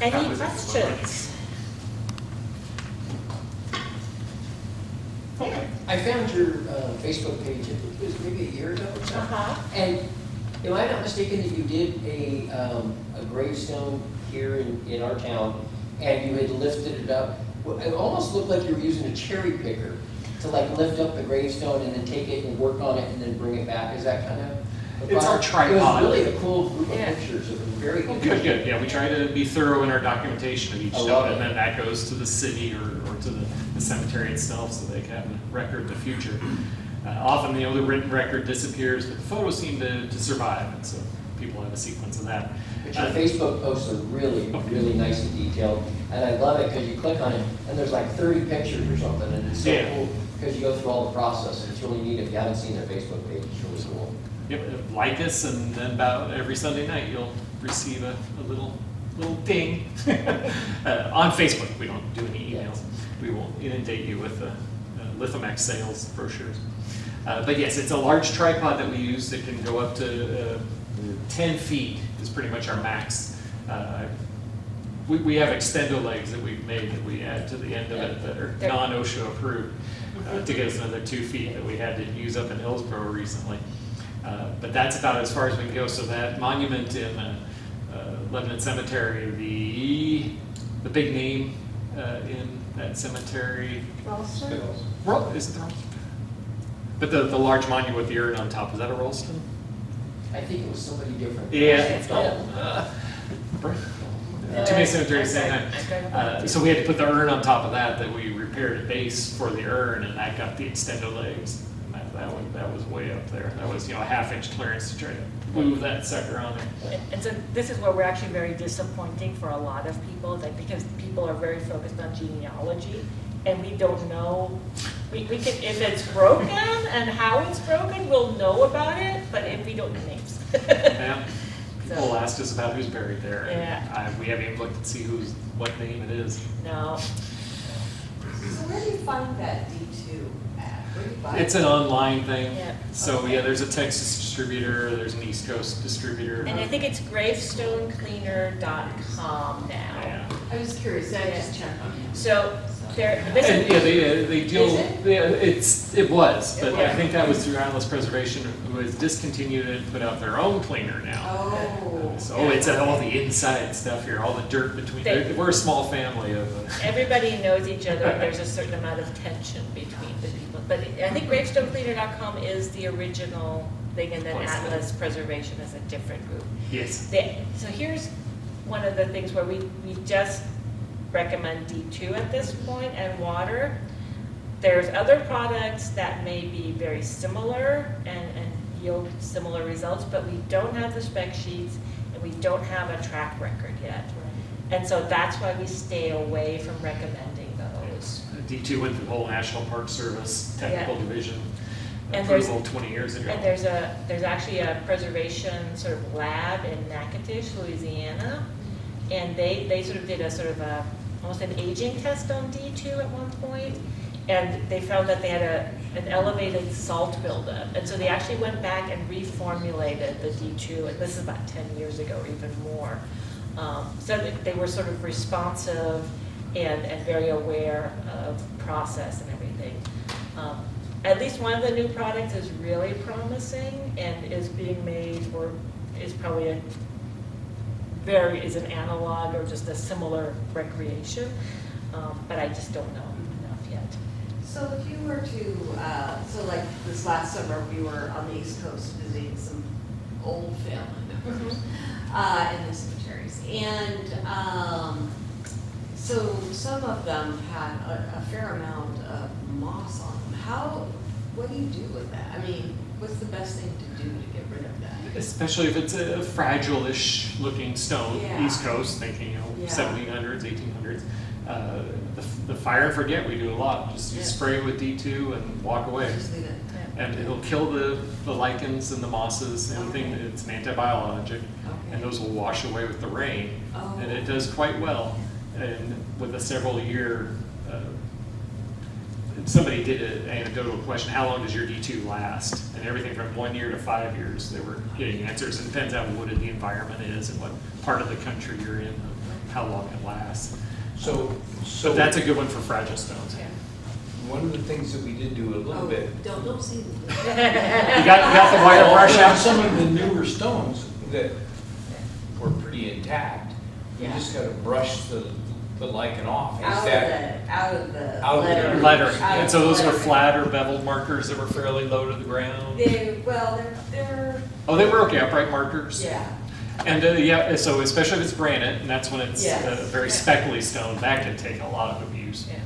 Any That was it. questions? Okay. I found your Facebook page, it was maybe a year ago or so. Uh-huh. And am I not mistaken that you did a gravestone here in our town, and you had lifted it up? Well, it almost looked like you were using a cherry picker to like lift up the gravestone and then take it and work on it and then bring it back. Is that kind of? It's our It tripod. was really a cool group of Yeah. pictures. It was very Good, interesting. good. Yeah, we try to be thorough in our documentation of each I stone, love and it. then that goes to the city or to the cemetery itself, so they can have a record of the future. Often, the written record disappears, but the photos seem to survive, and so people have a sequence of that. But your Facebook posts are really, really nice and detailed, and I love it because you click on it, and there's like 30 pictures or something, and it's so Yeah. cool because you go through all the process, and it's really neat. If you haven't seen their Facebook page, it's really cool. Yep, like us, and then about every Sunday night, you'll receive a little ding. On Facebook, we don't do any emails. We will inundate you with Lithomex sales brochures. But yes, it's a large tripod that we use that can go up to 10 feet is pretty much our max. We have extendo legs that we've made that we add to the end of it that are non-OSHA approved to get us another 2 feet that we had to use up in Hillsborough recently. But that's about as far as we can go. So that monument in Lebanon Cemetery, the big name in that cemetery. Ralston? Is it the Ralston? But the large monument with the urn on top, is that a Ralston? I think it was somebody different. Yeah. Yeah. Too many cemeteries saying I'm that. sorry. So we had to put the urn on top of that we repaired a base for the urn, and that got the extendo legs. And that was way up there. That was, a half-inch clearance to try to move that sucker on there. And so this is where we're actually very disappointing for a lot of people, because people are very focused on genealogy, and we don't know, we can, if it's broken and how it's broken, we'll know about it, but if we don't know names. Yeah. So- People asked us about who's buried there. and Yeah. We haven't even looked to see what name it is. No, So where do you find that D2 at? Where do you buy it? It's an online thing. Yeah. So yeah, there's a Texas distributor, there's an East Coast distributor. and I think it's gravestonecleaner.com now. Yeah. I was curious, I just checked on it. So there, And this yeah, is, they deal, Is it? yeah, it was, but I Yeah. think that was through Atlas Preservation, who has discontinued it and put out their own cleaner now. Oh. So it's all the inside stuff here, all the dirt between, we're a small family of. everybody knows each other, and there's a certain amount of tension between the people. But I think gravestonecleaner.com is the original thing, and then Place. Atlas Preservation is a different group. Yes. So here's one of the things where we just recommend D2 at this point, and water. There's other products that may be very similar and yield similar results, but we don't have the spec sheets, and we don't have a track record yet. And so that's why we stay away from recommending those. D2 went through the whole National Park Service Technical Yeah. Division And there's- approval 20 years ago. And there's actually a preservation sort of lab in Natchitoches, Louisiana, and they sort of did almost an aging test on D2 at one point, and they found that they had an elevated salt buildup, and so they actually went back and reformulated the D2, and this is about 10 years ago or even more. So they were sort of responsive and very aware of process and everything. At least one of the new products is really promising and is being made, or is probably is an analog or just a similar recreation, but I just don't know enough yet. So if you were to, so like this last summer, we were on the East Coast visiting some old family members in the cemeteries. And so some of them had a fair amount of moss on them. What do you do with that? I mean, what's the best thing to do to get rid of that? Especially if it's a fragile-ish looking stone, Yeah. East Coast, thinking, Yeah. 1700s, 1800s. The fire and forget we do a lot. Just you Yeah. spray it with D2 and walk away. Just leave it. And it'll kill the lichens and the mosses, anything, Okay. it's an antibiotic. Okay. And those will wash away with the rain. Oh. And it does quite well. And with a several year, somebody did an anecdotal question, how long does your D2 last? And everything from 1 year to 5 years, they were getting answers. It depends how wooded the environment is and what part of the country you're in, and how long it lasts. So But that's a good one for fragile stones. one of the things that we did do a little Oh, bit. don't say You got the wire brush On out? some of the newer stones that were pretty intact, you Yeah. just gotta brush the lichen off. Is out that, of the Out of the lettering. Lettering. Out And of so those were lettering. flat or beveled markers that were fairly low to the ground? They're, Oh, they were okay, upright markers? yeah. And yeah, so especially if it's granite, and that's when it's Yes. a very speckly stone, that can take a lot of abuse. Yeah.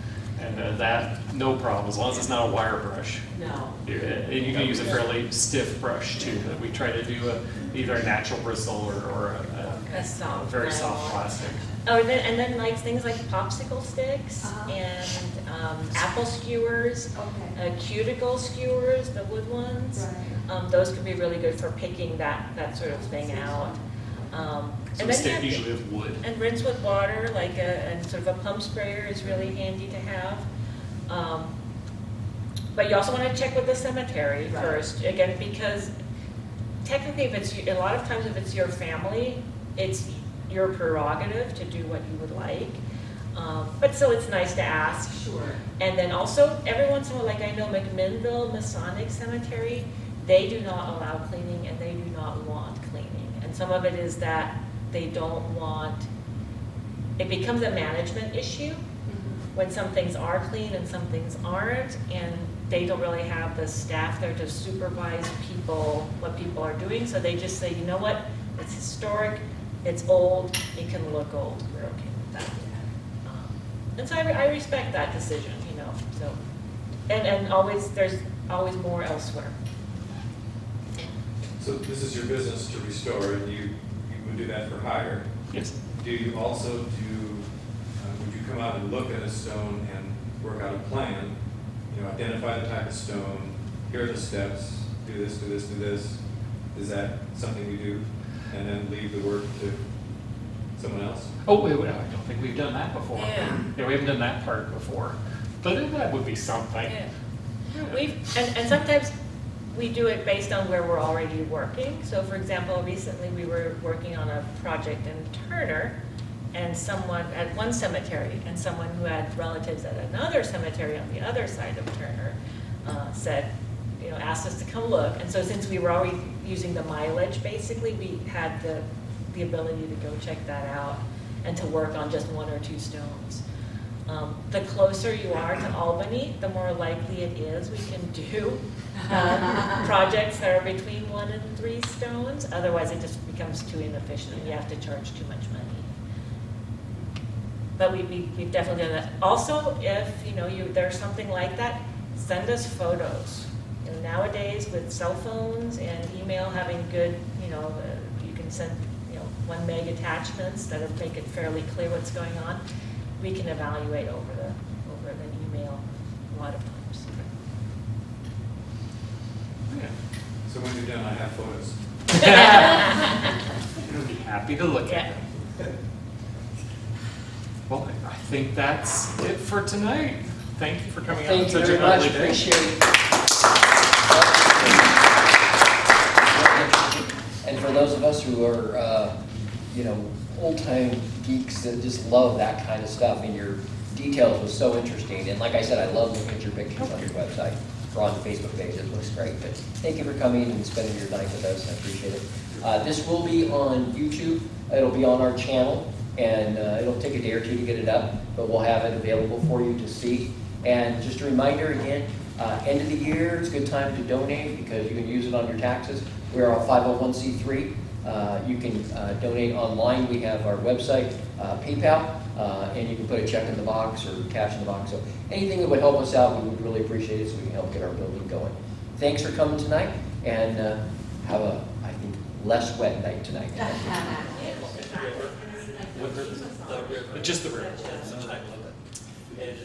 And that, no problem, as long as it's not a wire brush. No. You can use a fairly stiff brush too, but we try to do either a natural bristle or A soft a very soft nylon. plastic. Oh, and then like things like popsicle sticks Uh-huh. and apple skewers, Okay. cuticle skewers, the wood ones. Right. Those could be really good for picking that sort of thing out. So And we then stick you have- usually with wood. And rinse with water, like and sort of a pump sprayer is really handy to have. But you also want to check with the cemetery Right. first, again, because technically a lot of times if it's your family, it's your prerogative to do what you would like. But still, it's nice to ask. Sure. And then also, every once in a while, like I know McMinnville Masonic Cemetery, they do not allow cleaning and they do not want cleaning. And some of it is that they don't want, it becomes a management issue when some things are clean and some things aren't, and they don't really have the staff there to supervise people, what people are doing, so they just say, you know what, it's historic, it's old, it can look old, we're okay with that. And so I respect that decision, you know, so, and always, there's always more elsewhere. So this is your business to restore, and you would do that for hire. Yes. Do you also would you come out and look at a stone and work out a plan? You know, identify the type of stone, here are the steps, do this, do this, do this. Is that something you do? And then leave the work to someone else? Oh, wait, I don't think we've done that before. Yeah. Yeah, we haven't done that part before. But that would be something. Yeah. And sometimes we do it based on where we're already working. So for example, recently we were working on a project in Turner, and someone at one cemetery, and someone who had relatives at another cemetery on the other side of Turner said, you know, asked us to come look. And so since we were already using the mileage, basically, we had the ability to go check that out and to work on just one or two stones. The closer you are to Albany, the more likely it is we can do projects that are between 1 and 3 stones. Otherwise, it just becomes too inefficient and you have to charge too much money. But we've definitely done that. Also, if you know there's something like that, send us photos. You know, nowadays with cell phones and email having good, you can send 1 meg attachments that'll make it fairly clear what's going on. We can evaluate over the email a lot of times. Yeah. So when you're done, I have photos. I'd be happy to look Yeah. at them. Well, I think that's it for tonight. Thank you for coming out. Thank you Such a very much, lovely day. appreciate it. And for those of us who are, old-time geeks that just love that kind of stuff, and your details was so interesting. And like I said, I love looking at your pictures on your website. or on the Facebook page, it looks great. But thank you for coming and spending your night with us, I appreciate it. This will be on YouTube, it'll be on our channel, and it'll take a day or two to get it up, but we'll have it available for you to see. And just a reminder again, end of the year, it's a good time to donate because you can use it on your taxes. We're a 501c3. You can donate online. We have our website, PayPal, and you can put a check in the box or cash in the box. So anything that would help us out, we would really appreciate it so we can help get our building going. Thanks for coming tonight, and have a, I think, less wet night tonight. Just the river. I love it.